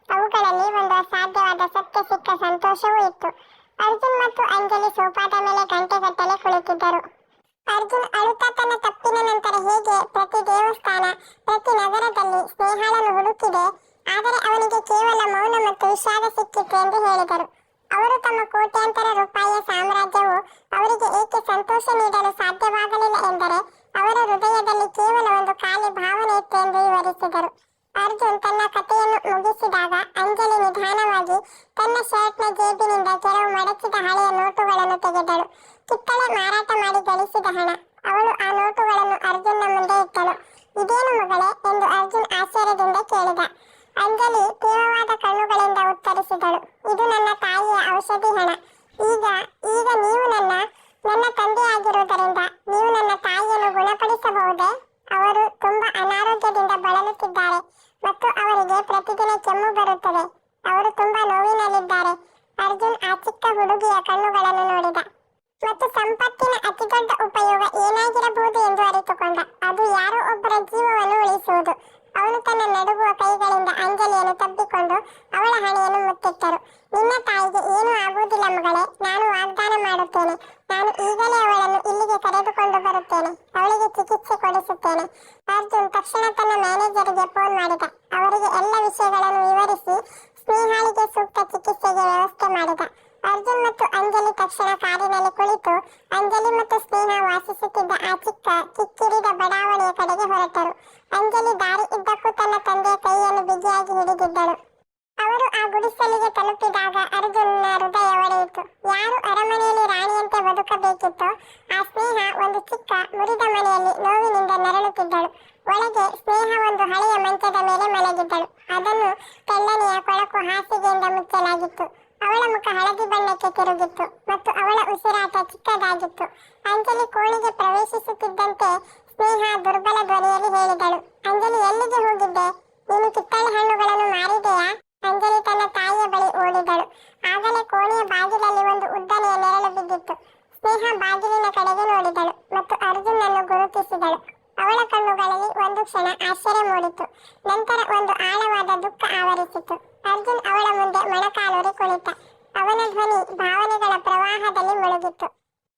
ಅವುಗಳಲ್ಲಿ ಒಂದು ಅಸಾಧ್ಯವಾದ ಸತ್ಯ ಸಿಕ್ಕ ಸಂತೋಷವೂ ಇತ್ತು. ಅರ್ಜುನ್ ಮತ್ತು ಅಂಜಲಿ ಸೋಫಾದ ಮೇಲೆ ಗಂಟೆಗಟ್ಟಲೆ ಕುಳಿತಿದ್ದರು. ಅರ್ಜುನ್ ಅಳುತ್ತಾ ತನ್ನ ತಪ್ಪಿನ ನಂತರ ಹೇಗೆ ಪ್ರತಿ ದೇವಸ್ಥಾನ, ಪ್ರತಿ ನಗರದಲ್ಲಿ ಸ್ನೇಹಳನ್ನು ಹುಡುಕಿದೆ, ಆದರೆ ಅವನಿಗೆ ಕೇವಲ ಮೌನ ಮತ್ತು ವಿಷಾದ ಸಿಕ್ಕಿತ್ತು ಎಂದು ಹೇಳಿದರು. ಅವರು ತಮ್ಮ ಕೋಟ್ಯಾಂತರ ರೂಪಾಯಿಯ ಸಾಮ್ರಾಜ್ಯವು ಅವರಿಗೆ ಏಕೆ ಸಂತೋಷ ನೀಡಲು ಸಾಧ್ಯವಾಗಲಿಲ್ಲ ಎಂದರೆ ಅವರ ಹೃದಯದಲ್ಲಿ ಕೇವಲ ಒಂದು ಖಾಲಿ ಭಾವನೆ ಇತ್ತು ಎಂದು ವಿವರಿಸಿದರು. ಅರ್ಜುನ್ ತನ್ನ ಕಥೆಯನ್ನು ಮುಗಿಸಿದಾಗ ಅಂಜಲಿ ನಿಧಾನವಾಗಿ ತನ್ನ ಶರ್ಟ್ನ ಜೇಬಿನಿಂದ ಕೆಲವು ಮಡಚಿದ ಹಳೆಯ ನೋಟುಗಳನ್ನು ತೆಗೆದಳು. ಕಿತ್ತಳೆ ಮಾರಾಟ ಮಾಡಿ ಗಳಿಸಿದ ಹಣ. ಅವಳು ಆ ನೋಟುಗಳನ್ನು ಅರ್ಜುನ್ನ ಮುಂದೆ ಇಟ್ಟಳು. ಇದೇನು ಮಗಳೇ ಎಂದು ಅರ್ಜುನ್ ಆಶ್ಚರ್ಯದಿಂದ ಕೇಳಿದ. ಅಂಜಲಿ ತೀವ್ರವಾದ ಕಣ್ಣುಗಳಿಂದ ಉತ್ತರಿಸಿದಳು, ಇದು ನನ್ನ ತಾಯಿಯ ಔಷಧಿ ಹಣ. ಈಗ ನೀವು ನನ್ನ ತಂದೆಯಾಗಿರುವುದರಿಂದ ನೀವು ನನ್ನ ತಾಯಿಯನ್ನು ಗುಣಪಡಿಸಬಹುದೇ? ಅವರು ತುಂಬಾ ಅನಾರೋಗ್ಯದಿಂದ ಬಳಲುತ್ತಿದ್ದಾರೆ ಮತ್ತು ಅವರಿಗೆ ಪ್ರತಿದಿನ ಕೆಮ್ಮು ಬರುತ್ತದೆ. ಅವರು ತುಂಬಾ ನೋವಿನಲ್ಲಿದ್ದಾರೆ. ಅರ್ಜುನ್ ಆ ಚಿಕ್ಕ ಹುಡುಗಿಯ ಕಣ್ಣುಗಳನ್ನು ನೋಡಿದ ಮತ್ತು ಸಂಪತ್ತಿನ ಅತಿದೊಡ್ಡ ಉಪಯೋಗ ಏನಾಗಿರಬಹುದು ಎಂದು ಅರಿತುಕೊಂಡ. ಅದು ಯಾರೋ ಒಬ್ಬರ ಜೀವವನ್ನು ಉಳಿಸುವುದು. ಅವನು ತನ್ನ ನಡುಗುವ ಕೈಗಳಿಂದ ಅಂಜಲಿಯನ್ನು ತಬ್ಬಿಕೊಂಡು ಅವಳ ಹಣೆಯನ್ನು ಮುತ್ತಿಟ್ಟರು. ನಿನ್ನ ತಾಯಿಗೆ ಏನೂ ಆಗುವುದಿಲ್ಲ ಮಗಳೇ, ನಾನು ವಾಗ್ದಾನ ಮಾಡುತ್ತೇನೆ. ನಾನು ಈಗಲೇ ಅವಳನ್ನು ಇಲ್ಲಿಗೆ ಕರೆದುಕೊಂಡು ಬರುತ್ತೇನೆ. ಅವಳಿಗೆ ಚಿಕಿತ್ಸೆ ಕೊಡಿಸುತ್ತೇನೆ. ಅರ್ಜುನ್ ತಕ್ಷಣ ತನ್ನ ಮ್ಯಾನೇಜರಿಗೆ ಫೋನ್ ಮಾಡಿದ. ಅವರಿಗೆ ಎಲ್ಲ ವಿಷಯಗಳನ್ನು ವಿವರಿಸಿ ಸ್ನೇಹಾಳಿಗೆ ಸೂಕ್ತ ಚಿಕಿತ್ಸೆಗೆ ವ್ಯವಸ್ಥೆ ಮಾಡಿದ. ಅರ್ಜುನ್ ಮತ್ತು ಅಂಜಲಿ ತಕ್ಷಣ ಕಾರಿನಲ್ಲಿ ಕುಳಿತು ಅಂಜಲಿ ಮತ್ತು ಸ್ನೇಹ ವಾಸಿಸುತ್ತಿದ್ದ ಆ ಚಿಕ್ಕ ಕಿಕ್ಕಿರಿದ ಬಡಾವಣೆಯ ಕಡೆಗೆ ಹೊರಟರು. ಅಂಜಲಿ ದಾರಿ ಇದ್ದಕ್ಕೂ ತನ್ನ ತಂದೆಯ ಕೈಯನ್ನು ಬಿಗಿಯಾಗಿ ಹಿಡಿದಿದ್ದಳು. ಅವರು ಆ ಗುಡಿಸಲಿಗೆ ತಲುಪಿದಾಗ ಅರ್ಜುನ್ನ ಹೃದಯ ಒಡೆಯಿತು. ಯಾರು ಅರಮನೆಯಲ್ಲಿ ರಾಣಿಯಂತೆ ಬದುಕಬೇಕಿತ್ತೋ ಆ ಸ್ನೇಹ ಒಂದು ಚಿಕ್ಕ ಮುರಿದ ಮನೆಯಲ್ಲಿ ನೋವಿನಿಂದ ನರಳುತ್ತಿದ್ದಳು. ಒಳಗೆ ಸ್ನೇಹ ಒಂದು ಹಳೆಯ ಮಂಚದ ಮೇಲೆ ಮಲಗಿದ್ದಳು. ಅದನ್ನು ತೆಳ್ಳನೆಯ ಕೊಳಕು ಹಾಸಿಗೆಯಿಂದ ಮುಚ್ಚಲಾಗಿತ್ತು. ಅವಳ ಮುಖ ಹಳದಿ ಬಣ್ಣಕ್ಕೆ ತಿರುಗಿತ್ತು ಮತ್ತು ಅವಳ ಉಸಿರಾಟ ಚಿಕ್ಕದಾಗಿತ್ತು. ಅಂಜಲಿ ಕೋಣೆಗೆ ಪ್ರವೇಶಿಸುತ್ತಿದ್ದಂತೆ ಸ್ನೇಹ ದುರ್ಬಲ ಧ್ವನಿಯಲ್ಲಿ ಹೇಳಿದಳು, ಅಂಜಲಿ, ಎಲ್ಲಿಗೆ ಹೋಗಿದ್ದೆ? ನೀನು ಕಿತ್ತಳೆ ಹಣ್ಣುಗಳನ್ನು ಮಾರಿದೆಯಾ? ಅಂಜಲಿ ತನ್ನ ತಾಯಿಯ ಬಳಿ ಓಡಿದಳು. ಆಗಲೇ ಕೋಣೆಯ ಬಾಗಿಲಲ್ಲಿ ಒಂದು ಉದ್ದನೆಯ ನೆರಳು ಬಿದ್ದಿತ್ತು. ಸ್ನೇಹ ಬಾಗಿಲಿನ ಕಡೆಗೆ ನೋಡಿದಳು ಮತ್ತು ಅರ್ಜುನನ್ನು ಗುರುತಿಸಿದಳು. ಅವಳ ಕಣ್ಣುಗಳಲ್ಲಿ ಒಂದು ಕ್ಷಣ ಆಶ್ಚರ್ಯ ಮೂಡಿತು. ನಂತರ ಒಂದು ಆಳವಾದ ದುಃಖ ಆವರಿಸಿತು. ಅರ್ಜುನ್ ಅವಳ ಮುಂದೆ ಮೊಣಕಾಲೂರಿ ಕುಳಿತ. ಅವನ ಧ್ವನಿ ಭಾವನೆಗಳ ಪ್ರವಾಹದಲ್ಲಿ ಮುಳುಗಿತ್ತು.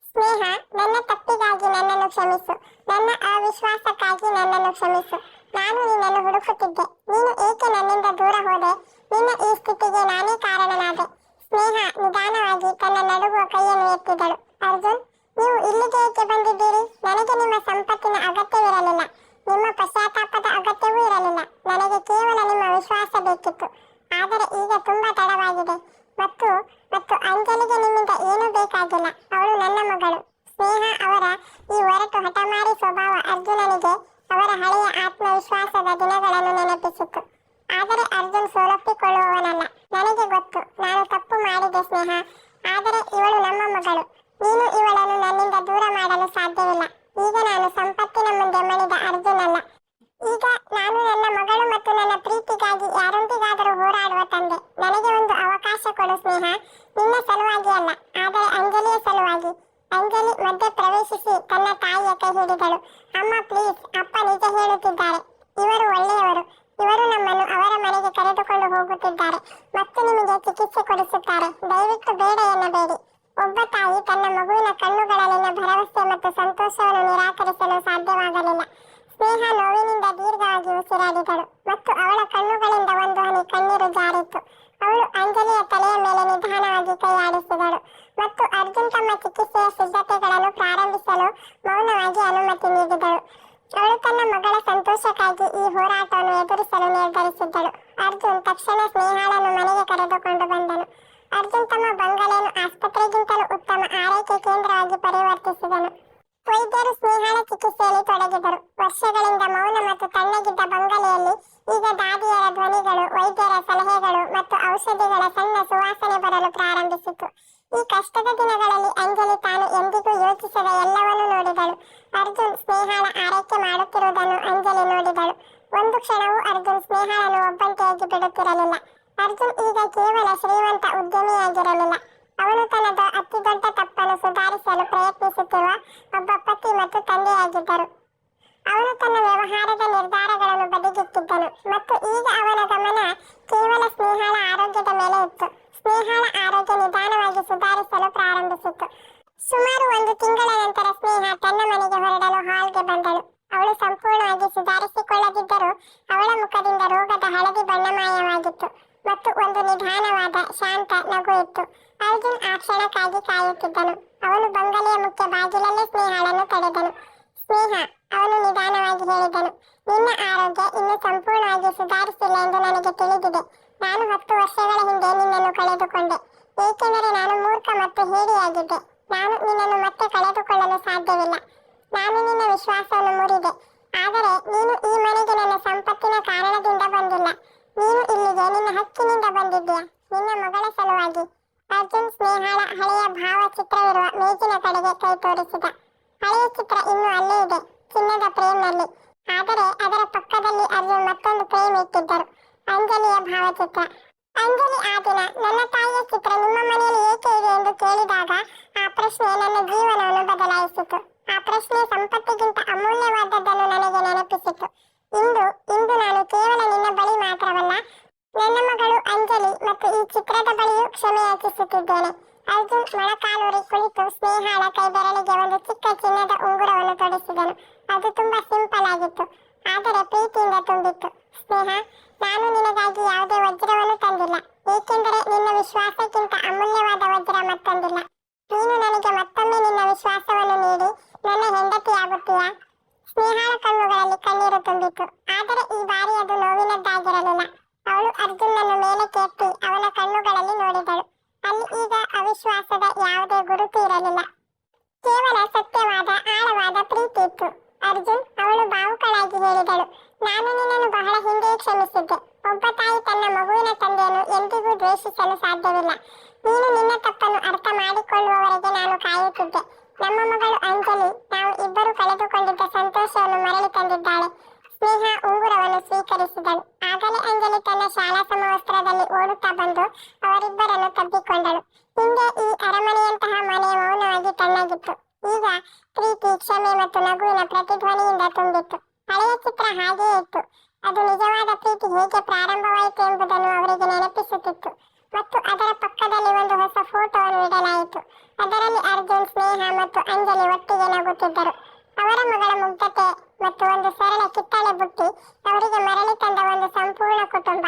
ಸ್ನೇಹ, ನನ್ನ ತಪ್ಪಿಗಾಗಿ ನನ್ನನ್ನು ಕ್ಷಮಿಸು. ನನ್ನ ಅವಿಶ್ವಾಸಕ್ಕಾಗಿ ನನ್ನನ್ನು ಕ್ಷಮಿಸು. ನಾನು ನಿನ್ನನ್ನು ಹುಡುಕುತ್ತಿದ್ದೆ. ನೀನು ಏಕೆ ನನ್ನಿಂದ ದೂರ ಹೋದೆ? ನಿನ್ನ ಈ ಸ್ಥಿತಿಗೆ ನಾನೇ ಕಾರಣನಾದೆ. ಸ್ನೇಹ ನಿಧಾನವಾಗಿ ತನ್ನ ನಡುಗುವ ಕೈಯನ್ನು ಎತ್ತಿದಳು. ಅರ್ಜುನ್, ನೀವು ಇಲ್ಲಿಗೆ ಏಕೆ ಬಂದಿದ್ದೀರಿ? ನನಗೆ ನಿಮ್ಮ ಸಂಪತ್ತಿನ ಅಗತ್ಯವಿರಲಿಲ್ಲ. ನಿಮ್ಮ ಪಶ್ಚಾತ್ತಾಪದ ಅಗತ್ಯವೂ ಇರಲಿಲ್ಲ. ನನಗೆ ಕೇವಲ ನಿಮ್ಮ ವಿಶ್ವಾಸ ಬೇಕಿತ್ತು. ಆದರೆ ಈಗ ತುಂಬಾ ತಡವಾಗಿದೆ. ಮತ್ತು ಅಂಜಲಿಗೆ ನಿಮ್ಮಿಂದ ಏನೂ ಬೇಕಾಗಿಲ್ಲ. ಅವಳು ನನ್ನ ಮಗಳು. ಸ್ನೇಹ ಅವರ ಈ ಒರಟು ಹಠಮಾರಿ ಸ್ವಭಾವ ಅರ್ಜುನನಿಗೆ ಅವರ ಹಳೆಯ ಆತ್ಮವಿಶ್ವಾಸದ ದಿನಗಳನ್ನು ನೆನಪಿಸಿತು. ಆದರೆ ಅರ್ಜುನ್ ಸೋಲೊಪ್ಪಿಕೊಳ್ಳುವವನಲ್ಲ. ನನಗೆ ಗೊತ್ತು, ನಾನು ತಪ್ಪು ಮಾಡಿದೆ ಸ್ನೇಹ. ಆದರೆ ಇವಳು ನಮ್ಮ ಮಗಳು. ನೀನು ಇವಳನ್ನು ನನ್ನಿಂದ ದೂರ ಮಾಡಲು ಸಾಧ್ಯವಿಲ್ಲ. ಈಗ ನಾನು ಸಂಪತ್ತಿನ ಮುಂದೆ ಮಣಿದ ಅರ್ಜುನ್ ಅಲ್ಲ. ಈಗ ನಾನು ನನ್ನ ಮಗಳು ಮತ್ತು ನನ್ನ ಪ್ರೀತಿಗಾಗಿ ಯಾರೊಂದಿಗಾದರೂ ಹೋರಾಡುವ ತಂದೆ. ನನಗೆ ಒಂದು ಅವಕಾಶ ಕೊಡು ಸ್ನೇಹ. ನಿನ್ನ ಸಲುವಾಗಿ ಅಲ್ಲ, ಆದರೆ ಅಂಜಲಿಯ ಸಲುವಾಗಿ. ಇವರು ಒಳ್ಳೆಯವರು. ಇವರು ನಮ್ಮನ್ನು ಅವರ ಮನೆಗೆ ಕರೆದುಕೊಂಡು ಹೋಗುತ್ತಿದ್ದಾರೆ ಮತ್ತು ನಿಮಗೆ ಚಿಕಿತ್ಸೆ ಕೊಡಿಸುತ್ತಾರೆ. ದಯವಿಟ್ಟು ಬೇಡ ಎನ್ನಬೇಡಿ. ಒಬ್ಬ ತಾಯಿ ತನ್ನ ಮಗುವಿನ ಕಣ್ಣುಗಳಲ್ಲಿನ ಭರವಸೆ ಮತ್ತು ಸಂತೋಷವನ್ನು ನಿರಾಕರಿಸಲು ಸಾಧ್ಯವಾಗಲಿಲ್ಲ. ಸ್ನೇಹ ನೋವಿನಿಂದ ದೀರ್ಘವಾಗಿ ಉಸಿರಾಡಿದಳು ಮತ್ತು ಅವಳ ಕಣ್ಣುಗಳಿಂದ ಒಂದು ಹನಿ ಕಣ್ಣೀರು ಜಾರಿತ್ತು. ಅವಳು ಅಂಜಲಿಯ ತಲೆಯ ಮೇಲೆ ನಿಧಾನವಾಗಿ ಕೈ ಆಡಿಸಿದಳು ಮತ್ತು ಅರ್ಜುನ್ ತಮ್ಮ ಚಿಕಿತ್ಸೆಯ ಸಿದ್ಧತೆಗಳನ್ನು ಪ್ರಾರಂಭಿಸಲು ಮೌನವಾಗಿ ಅನುಮತಿ ನೀಡಿದಳು. ಅವಳು ತನ್ನ ಮಗಳ ಸಂತೋಷಕ್ಕಾಗಿ ಈ ಹೋರಾಟವನ್ನು ಎದುರಿಸಲು ನಿರ್ಧರಿಸಿದ್ದಳು. ಅರ್ಜುನ್ ತಕ್ಷಣ ಸ್ನೇಹಾಳನ್ನು ಮನೆಗೆ ಕರೆದುಕೊಂಡು ಬಂದನು. ಅರ್ಜುನ್ ತಮ್ಮ ಬಂಗಲೆಯನ್ನು ಆಸ್ಪತ್ರೆಗಿಂತಲೂ ಉತ್ತಮ ಆರೈಕೆ ಕೇಂದ್ರವಾಗಿ ಪರಿವರ್ತಿಸಿದನು. ವೈದ್ಯರು ಸ್ನೇಹಾಳ ಚಿಕಿತ್ಸೆಯಲ್ಲಿ ತೊಡಗಿದರು. ವರ್ಷಗಳಿಂದ ಮೌನ ಮತ್ತು ತಣ್ಣಗಿದ್ದ ಬಂಗಲೆಯಲ್ಲಿ ಈಗ ದಾದಿಯರ ಧ್ವನಿಗಳು, ವೈದ್ಯರ ಸಲಹೆಗಳು ಮತ್ತು ಔಷಧಿಗಳ ಸಣ್ಣ ಸುವಾಸನೆ ಬರಲು ಪ್ರಾರಂಭಿಸಿತು. ಈ ಕಷ್ಟದ ದಿನಗಳಲ್ಲಿ ಅಂಜಲಿ ತಾನು ಎಂದಿಗೂ ಯೋಚಿಸದ ಎಲ್ಲವನ್ನೂ ನೋಡಿದಳು. ಅರ್ಜುನ್ ಸ್ನೇಹಾಳ ಆರೈಕೆ ಮಾಡುತ್ತಿರುವುದನ್ನು ಅಂಜಲಿ ನೋಡಿದಳು. ಒಂದು ಕ್ಷಣವೂ ಅರ್ಜುನ್ ಸ್ನೇಹಾಳನ್ನು ಒಬ್ಬಂಟಿಯಾಗಿ ಬಿಡುತ್ತಿರಲಿಲ್ಲ. ಅರ್ಜುನ್ ಈಗ ಕೇವಲ ಶ್ರೀಮಂತ ಉದ್ಯಮಿಯಾಗಿರಲಿಲ್ಲ. ಅವನು ತನ್ನ ಅತಿ ದೊಡ್ಡ ತಪ್ಪನ್ನು ಸುಧಾರಿಸಲು ಪ್ರಯತ್ನಿಸುತ್ತಿರುವ ಒಬ್ಬ ಪತಿ ಮತ್ತು ತಂದೆಯಾಗಿದ್ದರು. ಅವನು ತನ್ನ ವ್ಯವಹಾರದ ನಿರ್ಧಾರಗಳನ್ನು ಬದಿಗಿಟ್ಟಿದ್ದನು ಮತ್ತು ಈಗ ಅವನ ಗಮನ ಕೇವಲ ಸ್ನೇಹಾಳ ಆರೋಗ್ಯದ ಮೇಲೆ ಇತ್ತು. ಸ್ನೇಹಾಳ ಆರೋಗ್ಯ ನಿಧಾನವಾಗಿ ಸುಧಾರಿಸಲು ಪ್ರಾರಂಭಿಸಿತು. ಸುಮಾರು 1 ತಿಂಗಳ ನಂತರ ಸ್ನೇಹ ತನ್ನ ಮನೆಗೆ ಹೊರಡಲು ಹಾಲ್ಗೆ ಬಂದಳು. ಅವಳು ಸಂಪೂರ್ಣವಾಗಿ ಸುಧಾರಿಸಿಕೊಳ್ಳದಿದ್ದರೂ ಅವಳ ಮುಖದಿಂದ ರೋಗದ ಹಳದಿ ಬಣ್ಣ ಮಾಯವಾಗಿತ್ತು ಮತ್ತು ಒಂದು ನಿಧಾನವಾದ ಶಾಂತ ನಗು ಇತ್ತು. ಅರ್ಜುನ್ ಆ ಕ್ಷಣಕ್ಕಾಗಿ ಕಾಯುತ್ತಿದ್ದನು. ಅವನು ಬಂಗಲೆಯ ಮುಖ್ಯ ಬಾಗಿಲಲ್ಲೇ ಸ್ನೇಹಾಳನ್ನು ತಡೆದನು. ಸ್ನೇಹ, ಅವನು ನಿಧಾನವಾಗಿ ಹೇಳಿದನು, ನಿನ್ನ ಆರೋಗ್ಯ ಇನ್ನೂ ಸಂಪೂರ್ಣವಾಗಿ ಸುಧಾರಿಸಿಲ್ಲ ಎಂದು ನನಗೆ ತಿಳಿದಿದೆ. ನಾನು 10 ವರ್ಷಗಳ ಹಿಂದೆ ನಿನ್ನನ್ನು ಕಳೆದುಕೊಂಡೆ, ಏಕೆಂದರೆ ನಾನು ಮೂರ್ಖ ಮತ್ತು ಹೇಡಿಯಾಗಿದ್ದೆ. ನಾನು ನಿನ್ನನ್ನು ಮತ್ತೆ ಕಳೆದುಕೊಳ್ಳಲು ಸಾಧ್ಯವಿಲ್ಲ. ನಾನು ನಿನ್ನ ವಿಶ್ವಾಸವನ್ನು ಮುರಿದೆ. ಆದರೆ ನೀನು ಈ ಮನೆಗೆ ನನ್ನ ಸಂಪತ್ತಿನ ಕಾರಣದಿಂದ ಬಂದಿಲ್ಲ. ನೀನು ಇಲ್ಲಿಗೆ ನಿನ್ನ ಹಕ್ಕಿನಿಂದ ಬಂದಿದ್ದೀಯ, ನಿನ್ನ ಮಗಳ ಸಲುವಾಗಿ. ಅರ್ಜುನ್ ಸ್ನೇಹಾಳ ಹಳೆಯ ಭಾವಚಿತ್ರವಿರುವ ಮೇಜಿನ ಕಡೆಗೆ ಕೈ ತೋರಿಸಿದ. ಹಳೆಯ ಚಿತ್ರ ಇನ್ನೂ ಅಲ್ಲೇ ಇದೆ, ಚಿನ್ನದ ಫ್ರೇಮ್ನಲ್ಲಿ. ಆದರೆ ಅದರ ಪಕ್ಕದಲ್ಲಿ ಅರ್ಜುನ್ ಮತ್ತೊಂದು ಫ್ರೇಮ್ ಇಟ್ಟಿದ್ದರು, ಅಂಜಲಿಯ ಭಾವಚಿತ್ರ. ಅಂಜಲಿ ಆ ದಿನ ನನ್ನ ತಾಯಿಯ ಚಿತ್ರ ನಿಮ್ಮ ಮನೆಯಲ್ಲಿ ಏಕೆ ಇದೆ ಎಂದು ಕೇಳಿದಾಗ ಆ ಪ್ರಶ್ನೆ ನನ್ನ ಜೀವನವನ್ನು ಬದಲಾಯಿಸಿತು. ಆ ಪ್ರಶ್ನೆ ಸಂಪತ್ತಿಗಿಂತ ಅಮೂಲ್ಯವಾದದ್ದನ್ನು ನನಗೆ ನೆನಪಿಸಿತು. ಇಂದು ನಾನು ಕೇವಲ ನಿನ್ನ ಬಳಿ ಮಾತ್ರವಲ್ಲ, ನನ್ನ ಮಗಳು ಅಂಜಲಿ ಮತ್ತು ಈ ಚಿತ್ರದ ಬಳಿಯೂ ಕ್ಷಮೆ ಯಾಚಿಸುತ್ತಿದ್ದೇನೆ. ಅರ್ಜುನ್ ಮೊಳಕಾಲೂರಿ ಕುಳಿತು ಸ್ನೇಹಾಳ ಕೈ ಬೆರಳಿಗೆ ಒಂದು ಚಿಕ್ಕ ಚಿನ್ನದ ಉಂಗುರವನ್ನು ತೊಡಿಸಿದನು. ಅದು ತುಂಬಾ ಸಿಂಪಲ್ ಆಗಿತ್ತು, ಆದರೆ ಪ್ರೀತಿಯಿಂದ ತುಂಬಿತ್ತು. ಸ್ನೇಹ, ನಾನು ನಿನಗಾಗಿ ಯಾವುದೇ ವಜ್ರವನ್ನು ತಂದಿಲ್ಲ, ಏಕೆಂದರೆ ನಿನ್ನ ವಿಶ್ವಾಸಕ್ಕಿಂತ ಅಮೂಲ್ಯವಾದ ವಜ್ರ ಮತ್ತೊಂದಿಲ್ಲ. ನೀನು ನನಗೆ ಮತ್ತೊಮ್ಮೆ ನಿನ್ನ ವಿಶ್ವಾಸವನ್ನು ನೀಡಿ ನನ್ನ ಹೆಂಡತಿಯಾಗುತ್ತೀಯಾ? ಸ್ನೇಹಾಳ ಕಣ್ಣುಗಳಲ್ಲಿ ಕಣ್ಣೀರು ತುಂಬಿತು, ಆದರೆ ಈ ಬಾರಿ ಅದು ನೋವಿನದ್ದಾಗಿರಲಿಲ್ಲ. ಅವಳು ಅರ್ಜುನನ್ನು ಮೇಲಕ್ಕೆ ಎತ್ತಿ ಅವನ ಕಣ್ಣುಗಳಲ್ಲಿ ನೋಡಿದಳು. ಅಲ್ಲಿ ಈಗ ಅವಿಶ್ವಾಸದ ಯಾವುದೇ ಗುರುತು ಇರಲಿಲ್ಲ, ಕೇವಲ ಸತ್ಯವಾದ ಆಳವಾದ ಪ್ರೀತಿ ಇತ್ತು. ಅರ್ಜುನ್, ಅವಳು ಭಾವುಕಳಾಗಿ ಹೇಳಿದಳು, ನಾನು ನಿನ್ನನ್ನು ಬಹಳ ಹಿಂದೆಯೇ ಕ್ಷಮಿಸಿದ್ದೆ. ಒಬ್ಬ ತಾಯಿ ತನ್ನ ಮಗುವಿನ ತಂದೆಯನ್ನು ಎಂದಿಗೂ ದ್ವೇಷಿಸಲು ಸಾಧ್ಯವಿಲ್ಲ. ನೀನು ನಿನ್ನ ತಪ್ಪನ್ನು ಅರ್ಥ ಮಾಡಿಕೊಳ್ಳುವವರೆಗೆ ನಾನು ಕಾಯುತ್ತಿದ್ದೆ. ನಮ್ಮ ಮಗಳು ಅಂಜಲಿ ನಾವು ಇಬ್ಬರು ಕಳೆದುಕೊಂಡಿದ್ದ ಸಂತೋಷವನ್ನು ಮರಳಿ ತಂದಿದ್ದಾಳೆ. ಸ್ನೇಹ ಉಂಗುರವನ್ನು ಸ್ವೀಕರಿಸಿದಳು. ಆಗಲೇ ಅಂಜಲಿ ತನ್ನ ಶಾಲಾ ಸಮವಸ್ತ್ರದಲ್ಲಿ ಓಡುತ್ತಾ ಬಂದು ಅವರಿಬ್ಬರನ್ನು ತಬ್ಬಿಕೊಂಡಳು. ಹಿಂದೆ ಈ ಅರಮನೆಯಂತಹ ಮನೆ ಮೌನವಾಗಿ ತಣ್ಣಗಿತ್ತು. ಈಗ ಪ್ರೀತಿ, ಕ್ಷಮೆ ಮತ್ತು ನಗುವಿನ ಪ್ರತಿಧ್ವನಿಯಿಂದ ತುಂಬಿತ್ತು. ಹಳೆಯ ಚಿತ್ರ ಹಾಗೆಯೇ ಇತ್ತು. ಅದು ನಿಜವಾದ ಪ್ರೀತಿ ಹೇಗೆ ಪ್ರಾರಂಭವಾಯಿತು ಎಂಬುದನ್ನು ಅವರಿಗೆ ನೆನಪಿಸುತ್ತಿತ್ತು. ಮತ್ತು ಅದರ ಪಕ್ಕದಲ್ಲಿ ಒಂದು ಹೊಸ ಫೋಟೋವನ್ನು ಇಡಲಾಯಿತು. ಅದರಲ್ಲಿ ಅರ್ಜುನ್, ಸ್ನೇಹ ಮತ್ತು ಅಂಜಲಿ ಒಟ್ಟಿಗೆ ನಗುತ್ತಿದ್ದರು. ಅವರ ಮಗಳ ಮುಗ್ಧತೆ ಮತ್ತು ಒಂದು ಸರಳ ಕಿತ್ತಳೆ ಬುಟ್ಟಿ ಅವರಿಗೆ ಮರಳಿ ತಂದ ಒಂದು ಸಂಪೂರ್ಣ ಕುಟುಂಬ.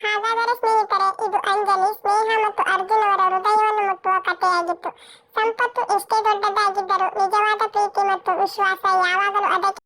ಹಾಗಾದರೆ ಸ್ನೇಹಿತರೆ, ಇದು ಅಂಜಲಿ, ಸ್ನೇಹ ಮತ್ತು ಅರ್ಜುನ್ ಅವರ ಹೃದಯವನ್ನು ಮುಟ್ಟುವ ಕಥೆಯಾಗಿತ್ತು. ಸಂಪತ್ತು ಎಷ್ಟೇ ದೊಡ್ಡದಾಗಿದ್ದರೂ ನಿಜವಾದ ಪ್ರೀತಿ ಮತ್ತು ವಿಶ್ವಾಸ ಯಾವಾಗಲೂ ಅದಕ್ಕೆ